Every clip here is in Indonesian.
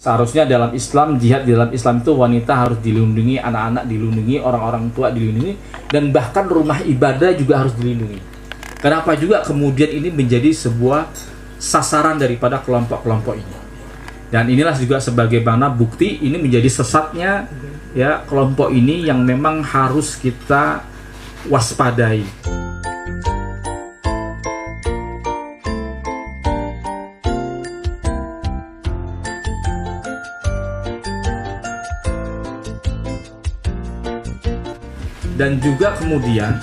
Seharusnya dalam Islam, jihad di dalam Islam itu wanita harus dilindungi, anak-anak dilindungi, orang-orang tua dilindungi, dan bahkan rumah ibadah juga harus dilindungi. Kenapa juga kemudian ini menjadi sebuah sasaran daripada kelompok-kelompok ini. Dan inilah juga sebagaimana bukti ini menjadi sesatnya ya kelompok ini yang memang harus kita waspadai. Dan juga kemudian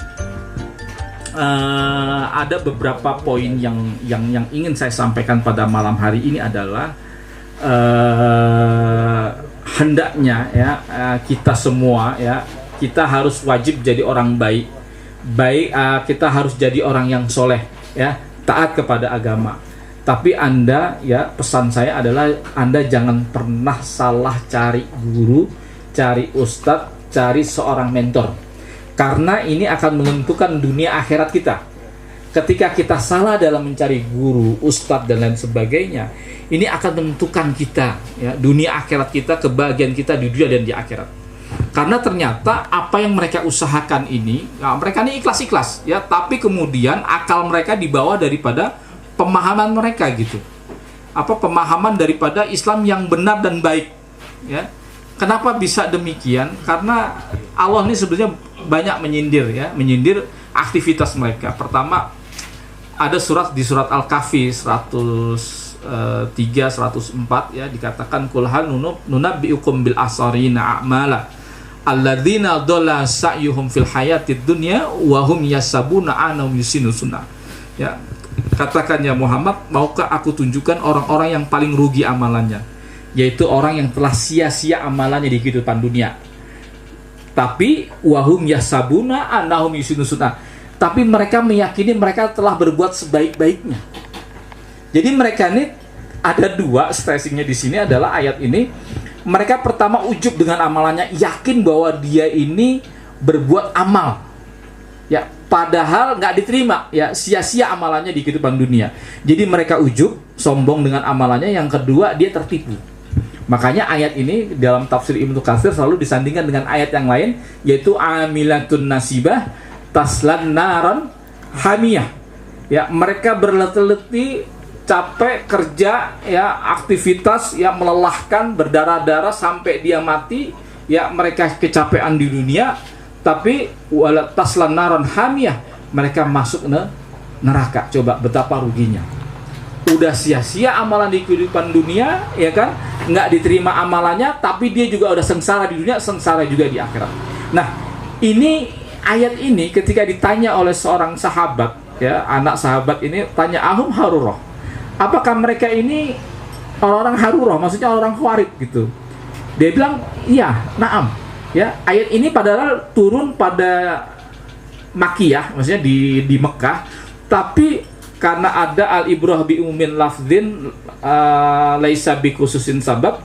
ada beberapa poin yang ingin saya sampaikan pada malam hari ini adalah hendaknya ya kita semua ya kita harus wajib jadi orang baik, kita harus jadi orang yang soleh ya, taat kepada agama. Tapi Anda ya, pesan saya adalah Anda jangan pernah salah cari guru, cari ustadz, cari seorang mentor. Karena ini akan menentukan dunia akhirat kita. Ketika kita salah dalam mencari guru, ustadz, dan lain sebagainya, ini akan menentukan kita, ya, dunia akhirat kita, kebahagiaan kita di dunia dan di akhirat. Karena ternyata apa yang mereka usahakan ini, ya, mereka ini ikhlas-ikhlas, ya, tapi kemudian akal mereka dibawa daripada pemahaman mereka gitu. Pemahaman daripada Islam yang benar dan baik, ya. Kenapa bisa demikian? Karena Allah ini sebenarnya banyak menyindir aktivitas mereka. Pertama, ada di surat Al-Kahfi 103 104 ya, dikatakan qul hal nunabbiukum bil asarina a'mala alladzina dhalla sa'yuhum fil hayatid dunya wa hum yasabuna annahum yusinu sunnah. Ya, katakan ya Muhammad, maukah aku tunjukkan orang-orang yang paling rugi amalannya, yaitu orang yang telah sia-sia amalannya di kehidupan dunia. Tapi wahum yasabuna annahum yusinu sunnah. Tapi mereka meyakini mereka telah berbuat sebaik-baiknya. Jadi mereka ini ada dua stressingnya di sini adalah ayat ini. Mereka pertama ujub dengan amalannya, yakin bahwa dia ini berbuat amal. Ya, padahal nggak diterima, ya sia-sia amalannya di kehidupan dunia. Jadi mereka ujub, sombong dengan amalannya. Yang kedua, dia tertipu. Makanya ayat ini dalam tafsir Ibnu Katsir selalu disandingkan dengan ayat yang lain, yaitu amilatun nasibah taslan naran hamiyah. Ya, mereka berletih-letih, capek kerja, ya aktivitas, ya melelahkan, berdarah-darah sampai dia mati. Ya, mereka kecapean di dunia, tapi wala taslan naran hamiyah, mereka masuk neraka. Coba betapa ruginya. Udah sia-sia amalan di kehidupan dunia, ya kan? Nggak diterima amalannya, tapi dia juga udah sengsara di dunia, sengsara juga di akhirat. Nah, ini ayat ini ketika ditanya oleh seorang sahabat, ya anak sahabat ini tanya, ahum harurah, apakah mereka ini orang-orang harurah, maksudnya orang khawarij gitu. Dia bilang, iya, naam. Ya, ayat ini padahal turun pada Makkiyah, maksudnya di Mekah, tapi karena ada al-ibrah bi umumin lafdhin laisa bi khususin sabab,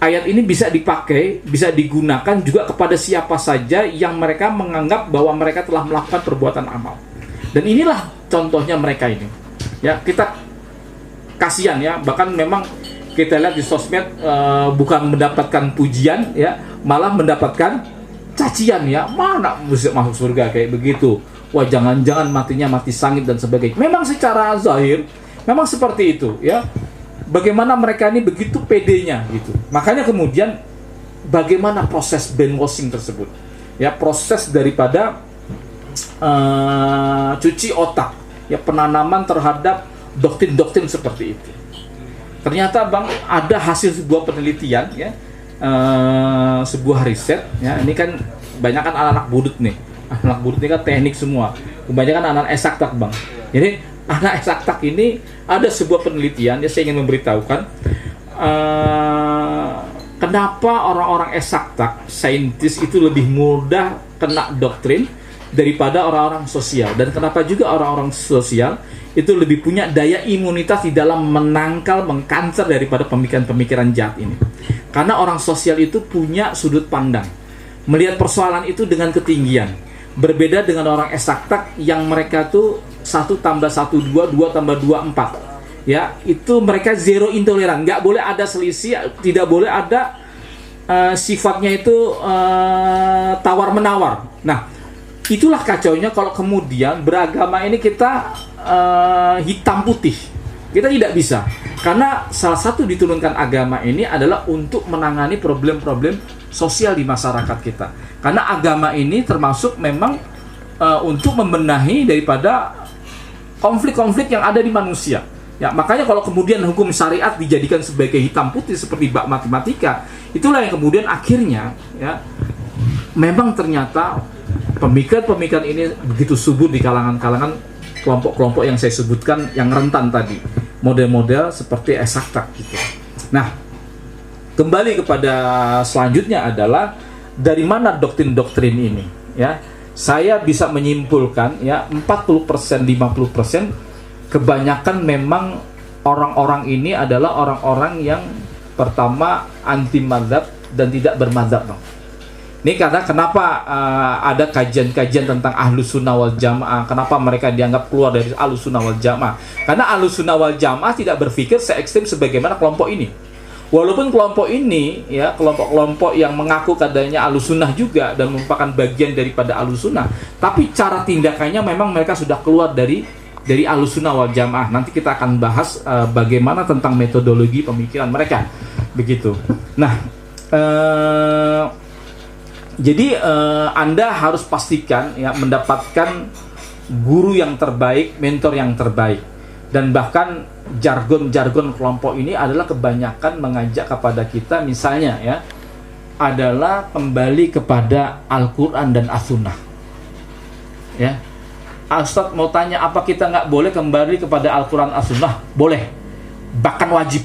ayat ini bisa dipakai, bisa digunakan juga kepada siapa saja yang mereka menganggap bahwa mereka telah melakukan perbuatan amal. Dan inilah contohnya mereka ini. Ya, kita kasihan ya, bahkan memang kita lihat di sosmed bukan mendapatkan pujian ya, malah mendapatkan cacian ya. Mana bisa masuk surga kayak begitu? Wah, jangan-jangan matinya mati sangit dan sebagainya. Memang secara zahir memang seperti itu ya. Bagaimana mereka ini begitu pedenya gitu. Makanya kemudian bagaimana proses brainwashing tersebut? Ya, proses daripada cuci otak, ya penanaman terhadap doktrin-doktrin seperti itu. Ternyata Bang, ada hasil sebuah penelitian ya, sebuah riset ya. Ini kan banyak kan anak-anak budut nih. Anak budut ini kan teknik semua, kebanyakan anak eksaktak Bang. Jadi anak eksaktak ini ada sebuah penelitian, ya saya ingin memberitahukan kenapa orang-orang eksaktak, saintis itu lebih mudah kena doktrin daripada orang-orang sosial, dan kenapa juga orang-orang sosial itu lebih punya daya imunitas di dalam menangkal, mengkancer daripada pemikiran-pemikiran jahat ini. Karena orang sosial itu punya sudut pandang, melihat persoalan itu dengan ketinggian. Berbeda dengan orang eksaktak yang mereka tuh 1 tambah 1 2, 2 tambah 2 4. ya itu mereka zero intoleran, nggak boleh ada selisih, tidak boleh ada sifatnya itu tawar menawar. Nah, itulah kacaunya kalau kemudian beragama ini kita hitam putih. Kita tidak bisa, karena salah satu diturunkan agama ini adalah untuk menangani problem-problem sosial di masyarakat kita. Karena agama ini termasuk memang untuk membenahi daripada konflik-konflik yang ada di manusia. Ya, makanya kalau kemudian hukum syariat dijadikan sebagai hitam putih seperti bab matematika, itulah yang kemudian akhirnya ya memang ternyata pemikiran-pemikiran ini begitu subur di kalangan-kalangan kelompok-kelompok yang saya sebutkan yang rentan tadi, model-model seperti eksakta gitu. Nah, kembali kepada selanjutnya adalah dari mana doktrin-doktrin ini ya. Saya bisa menyimpulkan ya 40%, 50% kebanyakan memang orang-orang ini adalah orang-orang yang pertama anti madzhab dan tidak bermadzhab, Bang. Ini karena kenapa ada kajian-kajian tentang Ahlus Sunnah wal Jamaah, kenapa mereka dianggap keluar dari Ahlus Sunnah wal Jamaah? Karena Ahlus Sunnah wal Jamaah tidak berpikir se-ekstrem sebagaimana kelompok ini. Walaupun kelompok ini ya kelompok-kelompok yang mengaku katanya Ahlus Sunnah juga dan merupakan bagian daripada Ahlus Sunnah, tapi cara tindakannya memang mereka sudah keluar dari Ahlus Sunnah wal Jamaah. Nanti kita akan bahas bagaimana tentang metodologi pemikiran mereka, begitu. Nah, jadi Anda harus pastikan ya mendapatkan guru yang terbaik, mentor yang terbaik, dan bahkan jargon-jargon kelompok ini adalah kebanyakan mengajak kepada kita, misalnya ya, adalah kembali kepada Al-Quran dan As-Sunnah. Ya, Ustadz mau tanya, apa kita nggak boleh kembali kepada Al-Quran As-Sunnah? Boleh, bahkan wajib.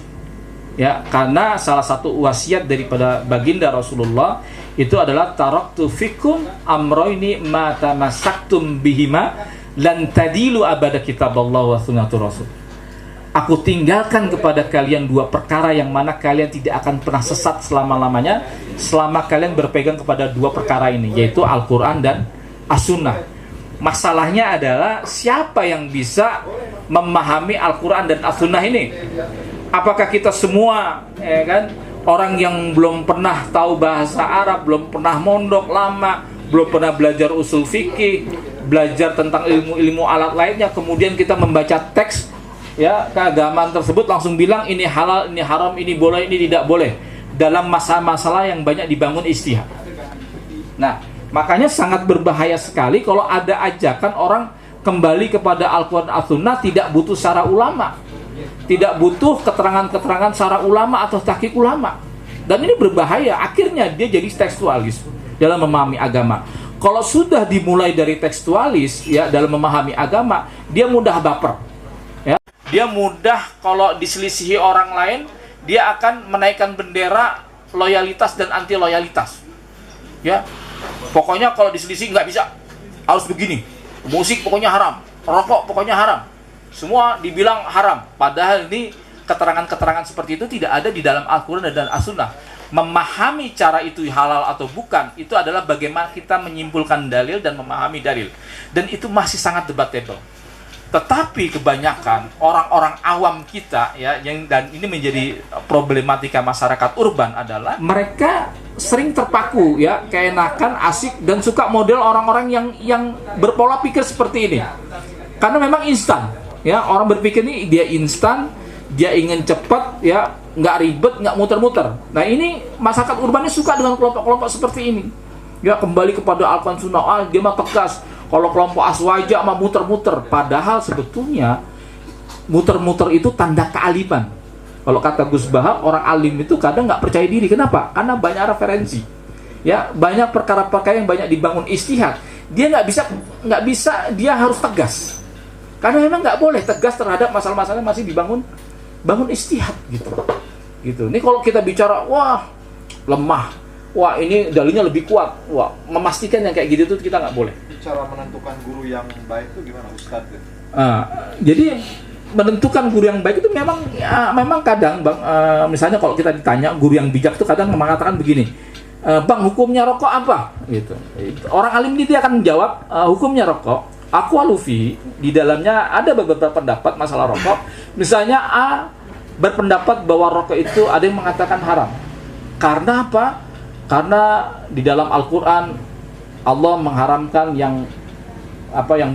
Ya, karena salah satu wasiat daripada baginda Rasulullah itu adalah taraktu fikum amroini ma tamassaktum bihima lan tadilu abada kitaballah wa sunnatur rasul. Aku tinggalkan kepada kalian dua perkara yang mana kalian tidak akan pernah sesat selama-lamanya selama kalian berpegang kepada dua perkara ini, yaitu Al-Quran dan As-Sunnah. Masalahnya adalah siapa yang bisa memahami Al-Quran dan As-Sunnah ini? Apakah kita semua ya kan, orang yang belum pernah tahu bahasa Arab, belum pernah mondok lama, belum pernah belajar usul fikih, belajar tentang ilmu-ilmu alat lainnya, kemudian kita membaca teks ya keagamaan tersebut langsung bilang ini halal, ini haram, ini boleh, ini tidak boleh, dalam masalah-masalah yang banyak dibangun ijtihad. Nah, makanya sangat berbahaya sekali kalau ada ajakan orang kembali kepada Al-Quran As-Sunnah tidak butuh syara ulama, tidak butuh keterangan-keterangan syara ulama atau tahqiq ulama. Dan ini berbahaya, akhirnya dia jadi tekstualis dalam memahami agama. Kalau sudah dimulai dari tekstualis ya dalam memahami agama, dia mudah baper. Ya. Dia mudah kalau diselisihi orang lain, dia akan menaikkan bendera loyalitas dan anti loyalitas. Ya. Pokoknya kalau diselisih nggak bisa, harus begini. Musik pokoknya haram, rokok pokoknya haram. Semua dibilang haram. Padahal ini keterangan-keterangan seperti itu tidak ada di dalam Al-Quran dan As-Sunnah. Memahami cara itu halal atau bukan, itu adalah bagaimana kita menyimpulkan dalil dan memahami dalil. Dan itu masih sangat debatable. Tetapi kebanyakan orang-orang awam kita ya, dan ini menjadi problematika masyarakat urban adalah mereka sering terpaku ya, keenakan, asik dan suka model orang-orang yang berpola pikir seperti ini. Karena memang instan. Ya, orang berpikir ini dia instan, dia ingin cepat, ya, nggak ribet, nggak muter-muter. Nah, ini masyarakat urbannya suka dengan kelompok-kelompok seperti ini. Ya, kembali kepada Al-Quran Sunnah, dia mah tegas. Kalau kelompok aswaja mah muter-muter. Padahal sebetulnya muter-muter itu tanda kealiman. Kalau kata Gus Bahar, orang alim itu kadang nggak percaya diri. Kenapa? Karena banyak referensi. Ya, banyak perkara-perkara yang banyak dibangun ijtihad. Dia nggak bisa, dia harus tegas. Karena memang nggak boleh tegas terhadap masalah-masalah masih bangun ijtihad gitu. Ini kalau kita bicara wah lemah, wah ini dalilnya lebih kuat, wah memastikan yang kayak gitu tuh kita nggak boleh. Cara menentukan guru yang baik itu gimana, Ustadz? Jadi menentukan guru yang baik itu memang kadang Bang, misalnya kalau kita ditanya guru yang bijak itu kadang mengatakan begini, Bang hukumnya rokok apa? Gitu. Orang alim dia akan menjawab hukumnya rokok Al-Lufi di dalamnya ada beberapa pendapat masalah rokok. Misalnya A berpendapat bahwa rokok itu ada yang mengatakan haram. Karena apa? Karena di dalam Al-Quran Allah mengharamkan yang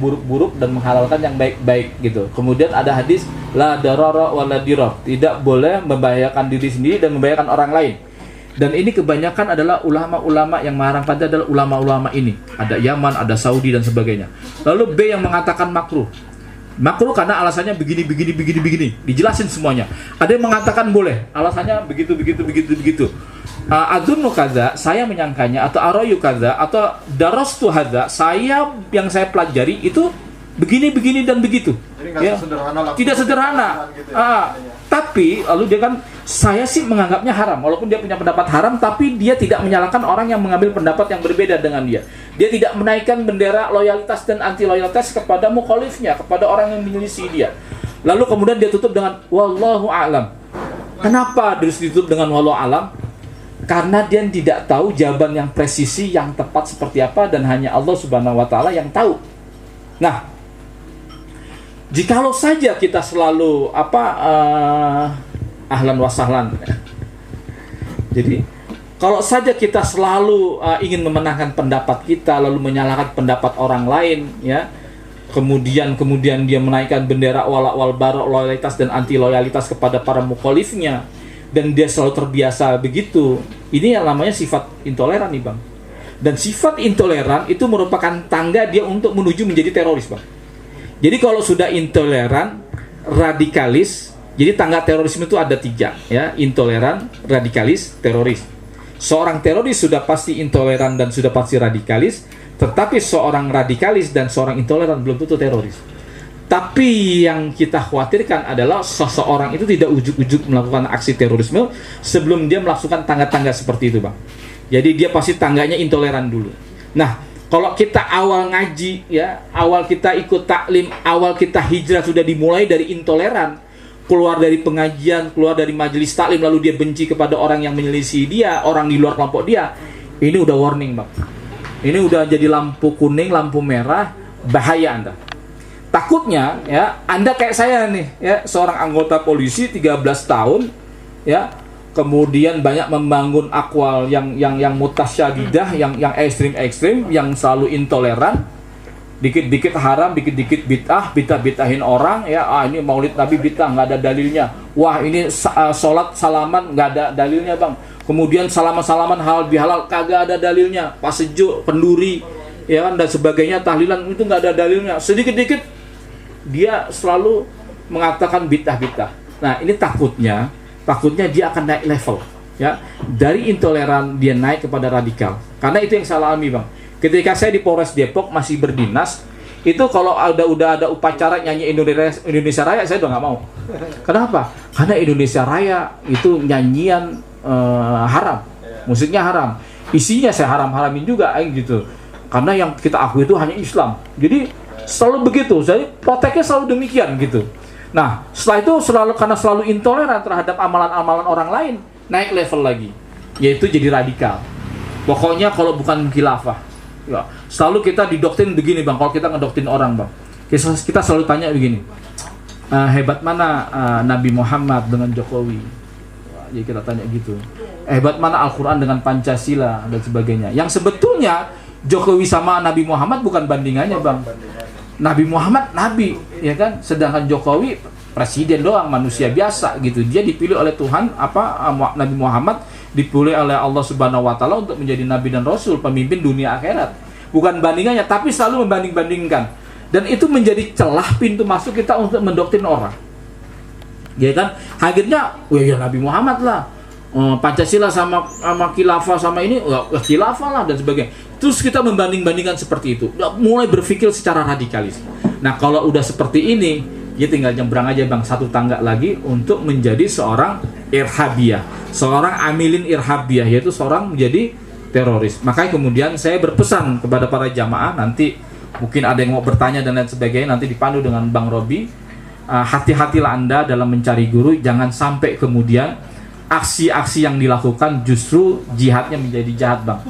buruk-buruk dan menghalalkan yang baik-baik gitu. Kemudian ada hadis la darara wa la dirar, tidak boleh membahayakan diri sendiri dan membahayakan orang lain. Dan ini kebanyakan adalah ulama-ulama yang mengharamkan adalah ulama-ulama ini. Ada Yaman, ada Saudi dan sebagainya. Lalu B yang mengatakan makruh. Makruh karena alasannya begini. Dijelasin semuanya. Ada yang mengatakan boleh, alasannya begitu. Adunnu kadza, saya menyangkanya, atau arayu kadza, atau darastu hadza, yang saya pelajari itu begini dan begitu. Jadi nggak sederhana langsung. Tidak sederhana. Gitu ya, Tapi lalu dia kan, saya sih menganggapnya haram, walaupun dia punya pendapat haram, tapi dia tidak menyalahkan orang yang mengambil pendapat yang berbeda dengan dia. Dia tidak menaikkan bendera loyalitas dan anti loyalitas kepada mukhalifnya, kepada orang yang menyelisih dia. Lalu kemudian dia tutup dengan wallahu a'lam. Kenapa harus ditutup dengan wallahu a'lam? Karena dia tidak tahu jawaban yang presisi, yang tepat seperti apa, dan hanya Allah Subhanahu wa Ta'ala yang tahu. Nah, jikalau saja kita selalu ahlan wa sahlan. Jadi, kalau saja kita selalu ingin memenangkan pendapat kita, lalu menyalahkan pendapat orang lain, ya, kemudian dia menaikkan bendera wal bara, loyalitas dan anti loyalitas kepada para mukhalifnya, dan dia selalu terbiasa begitu. Ini yang namanya sifat intoleran nih Bang. Dan sifat intoleran itu merupakan tangga dia untuk menuju menjadi teroris Bang. Jadi kalau sudah intoleran, radikalis, jadi tangga terorisme itu ada 3 ya, intoleran, radikalis, teroris. Seorang teroris sudah pasti intoleran dan sudah pasti radikalis, tetapi seorang radikalis dan seorang intoleran belum tentu teroris. Tapi yang kita khawatirkan adalah seseorang itu tidak ujuk-ujuk melakukan aksi terorisme sebelum dia melakukan tangga-tangga seperti itu Bang. Jadi dia pasti tangganya intoleran dulu. Nah, kalau kita awal ngaji ya, awal kita ikut taklim, awal kita hijrah sudah dimulai dari intoleran, keluar dari pengajian, keluar dari majelis taklim, lalu dia benci kepada orang yang menyelisih dia, orang di luar kelompok dia, ini udah warning Bang. Ini udah jadi lampu kuning, lampu merah, bahaya Anda. Takutnya ya, Anda kayak saya nih ya, seorang anggota polisi 13 tahun ya, kemudian banyak membangun akwal yang mutasyadidah, yang ekstrim, yang selalu intoleran, dikit-dikit haram, dikit-dikit bid'ahin orang ya. Ini maulid Nabi bid'ah, nggak ada dalilnya. Wah, ini sholat salaman nggak ada dalilnya Bang. Kemudian salaman halal bihalal kagak ada dalilnya. Pas sejuk, penduri ya kan, dan sebagainya, tahlilan itu nggak ada dalilnya. Sedikit-dikit dia selalu mengatakan bid'ah. Nah, ini takutnya dia akan naik level ya, dari intoleran dia naik kepada radikal. Karena itu yang saya alami Bang. Ketika saya di Polres Depok masih berdinas, itu kalau udah ada upacara nyanyi Indonesia Raya, saya udah nggak mau. Kenapa? Karena Indonesia Raya itu nyanyian haram, musiknya haram, isinya saya haram-haramin juga gitu. Karena yang kita akui itu hanya Islam. Jadi selalu begitu, jadi proteknya selalu demikian gitu. Nah, setelah itu karena selalu intoleran terhadap amalan-amalan orang lain, naik level lagi, yaitu jadi radikal. Pokoknya kalau bukan khilafah, ya, selalu kita didoktrin begini Bang. Kalau kita ngedoktrin orang Bang, kita selalu tanya begini, hebat mana Nabi Muhammad dengan Jokowi? Jadi kita tanya gitu, hebat mana Al-Quran dengan Pancasila dan sebagainya. Yang sebetulnya Jokowi sama Nabi Muhammad bukan bandingannya Bang. Nabi Muhammad nabi, ya kan? Sedangkan Jokowi presiden doang, manusia biasa gitu. Dia dipilih oleh Tuhan, Nabi Muhammad dipilih oleh Allah Subhanahu wa Ta'ala untuk menjadi nabi dan rasul, pemimpin dunia akhirat. Bukan bandingannya, tapi selalu membanding-bandingkan. Dan itu menjadi celah pintu masuk kita untuk mendoktrin orang. Ya kan? Akhirnya, ya Nabi Muhammad lah. Pancasila sama khilafah sama ini, khilafah lah dan sebagainya. Terus kita membanding-bandingkan seperti itu, mulai berpikir secara radikalis. Nah, kalau udah seperti ini, dia tinggal nyebrang aja Bang, satu tangga lagi untuk menjadi seorang irhabiyah, seorang amilin irhabiyah, yaitu seorang menjadi teroris. Makanya kemudian saya berpesan kepada para jamaah, nanti mungkin ada yang mau bertanya dan lain sebagainya, nanti dipandu dengan Bang Robi. Hati-hatilah Anda dalam mencari guru, jangan sampai kemudian aksi-aksi yang dilakukan justru jihadnya menjadi jahat Bang.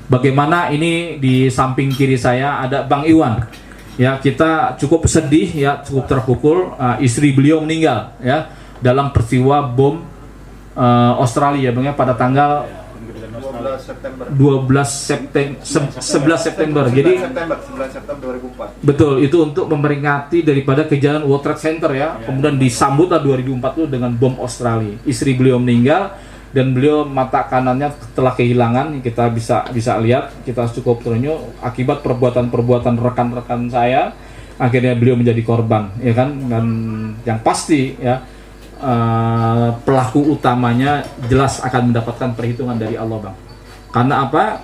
Bagaimana ini di samping kiri saya ada Bang Iwan. ya kita cukup sedih ya, cukup terpukul. Istri beliau meninggal ya dalam peristiwa bom Australia Bang ya, pada tanggal 11 September. Jadi 11 September 2004. betul, itu untuk memperingati daripada kejadian World Trade Center ya. Kemudian disambutlah 2004 dengan bom Australia. Istri beliau meninggal dan beliau mata kanannya telah kehilangan. Kita bisa lihat, kita cukup terenyuh akibat perbuatan rekan-rekan saya. Akhirnya beliau menjadi korban, ya kan? Dan yang pasti ya, pelaku utamanya jelas akan mendapatkan perhitungan dari Allah Bang. Karena apa?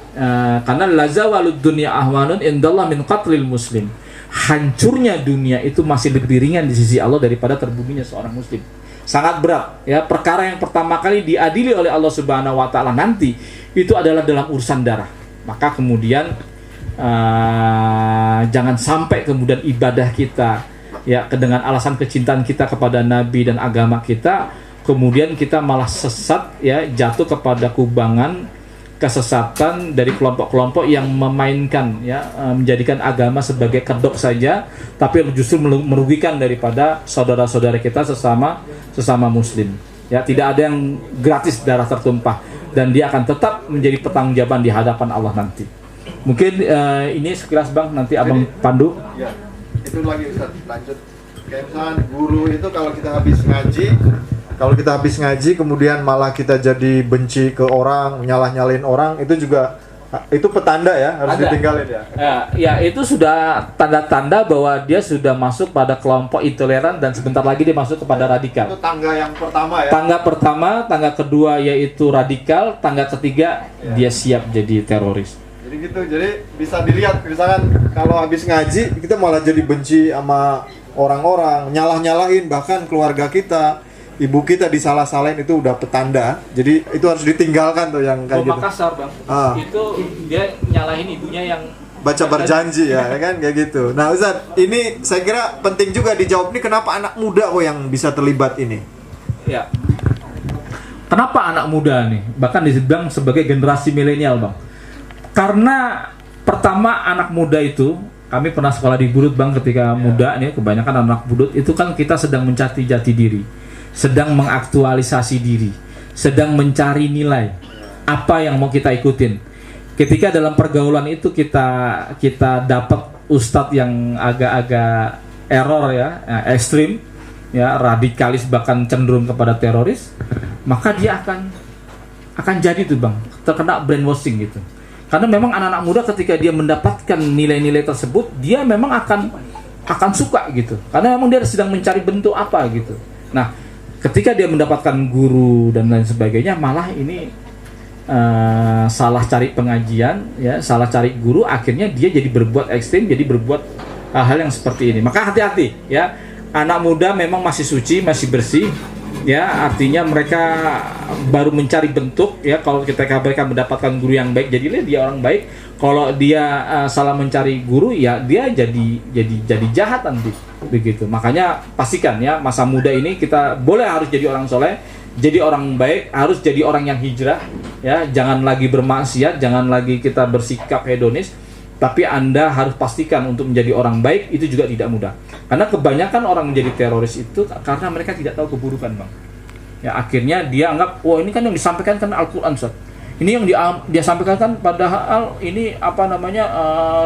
Karena lazawalud dunya ahwanun indallah min qatlil muslim. Hancurnya dunia itu masih lebih ringan di sisi Allah daripada terbunuhnya seorang muslim. Sangat berat ya. Perkara yang pertama kali diadili oleh Allah Subhanahu wa taala nanti itu adalah dalam urusan darah. Maka kemudian jangan sampai kemudian ibadah kita ya dengan alasan kecintaan kita kepada nabi dan agama kita, kemudian kita malah sesat ya, jatuh kepada kubangan kesesatan dari kelompok-kelompok yang memainkan ya, menjadikan agama sebagai kedok saja, tapi justru merugikan daripada saudara-saudara kita sesama muslim ya. Tidak ada yang gratis darah tertumpah, dan dia akan tetap menjadi pertanggungjawaban di hadapan Allah nanti. Mungkin ini sekilas Bang, nanti Abang Pandu Ya, itu lagi Ustaz, lanjut. Kayak misalnya guru itu kalau kita habis ngaji kemudian malah kita jadi benci ke orang, nyalahin orang, itu juga itu petanda ya, harus ditinggalin ya. Ya, itu sudah tanda-tanda bahwa dia sudah masuk pada kelompok intoleran dan sebentar lagi dia masuk kepada radikal. Itu tangga yang pertama ya. Tangga pertama, tangga kedua yaitu radikal, tangga ketiga dia siap jadi teroris. Jadi gitu, jadi bisa dilihat misalkan kalau habis ngaji kita malah jadi benci sama orang-orang, nyalahin bahkan keluarga kita, ibu kita disalah-salahin, itu udah petanda. Jadi itu harus ditinggalkan tuh yang kayak gitu. Makassar Bang, itu dia nyalahin ibunya yang baca berjanji ya, kan kayak gitu. Nah Ustaz, ini saya kira penting juga dijawab nih, kenapa anak muda kok yang bisa terlibat ini? Ya. Kenapa anak muda nih? Bahkan dibilang sebagai generasi milenial Bang. Karena pertama anak muda itu, kami pernah sekolah di Budut Bang ketika muda nih, kebanyakan anak Budut itu kan kita sedang mencari jati diri, sedang mengaktualisasi diri, sedang mencari nilai apa yang mau kita ikutin. Ketika dalam pergaulan itu kita dapat ustadz yang agak-agak error ya, ekstrim ya, radikalis, bahkan cenderung kepada teroris, maka dia akan jadi tuh Bang, terkena brainwashing gitu. Karena memang anak-anak muda ketika dia mendapatkan nilai-nilai tersebut, dia memang akan suka gitu. Karena memang dia sedang mencari bentuk apa gitu. Nah, ketika dia mendapatkan guru dan lain sebagainya, malah ini salah cari pengajian ya, salah cari guru, akhirnya dia jadi berbuat ekstrim, jadi berbuat hal yang seperti ini. Maka hati-hati ya, anak muda memang masih suci, masih bersih ya, artinya mereka baru mencari bentuk ya. Kalau mereka mendapatkan guru yang baik, jadilah dia orang baik. Kalau dia salah mencari guru ya, dia jadi jahat nanti begitu. Makanya pastikan ya, masa muda ini kita harus jadi orang soleh, jadi orang baik, harus jadi orang yang hijrah ya. Jangan lagi bermaksiat, jangan lagi kita bersikap hedonis, tapi Anda harus pastikan untuk menjadi orang baik itu juga tidak mudah. Karena kebanyakan orang menjadi teroris itu karena mereka tidak tahu keburukan Bang. Ya, akhirnya dia anggap, wah ini kan yang disampaikan kan Al-Quran Ustaz. Ini yang dia sampaikan kan padahal ini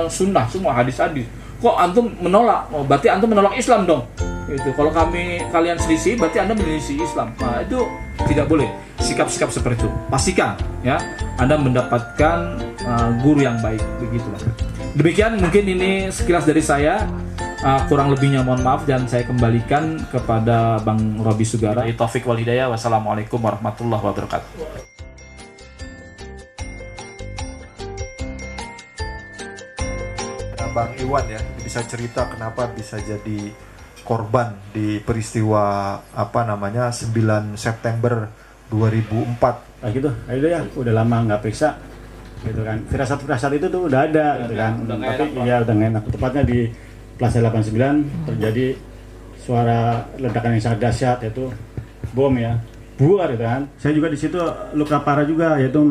sunnah, semua hadis-hadis. Kok antum menolak? Oh, berarti antum menolak Islam dong. Itu kalau kalian selisih, berarti Anda menyelisih Islam. Nah, itu tidak boleh sikap-sikap seperti itu. Pastikan ya, Anda mendapatkan guru yang baik, begitulah. Demikian mungkin ini sekilas dari saya. Kurang lebihnya mohon maaf, dan saya kembalikan kepada Bang Robi Sugara. Taufik wal hidayah. Wassalamualaikum warahmatullahi wabarakatuh. Bang Iwan ya, bisa cerita kenapa bisa jadi korban di peristiwa 9 September 2004. Nah gitu, itu ya udah lama nggak periksa gitu kan. Firasat-firasat itu tuh udah ada gitu kan. Tapi ya udah nggak enak. Tepatnya di Plaza 89 terjadi suara ledakan yang sangat dahsyat, yaitu bom ya, buar gitu kan. Saya juga di situ luka parah juga, yaitu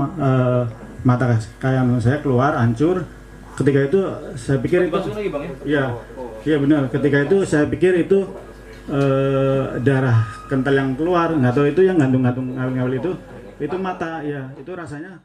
mata kanan saya keluar hancur. Ketika itu saya pikir itu lagi Bang ya? iya, Iya benar. Ketika itu saya pikir itu darah kental yang keluar, nggak tahu itu yang gantung-gantung ngawil-ngawil itu mata ya, itu rasanya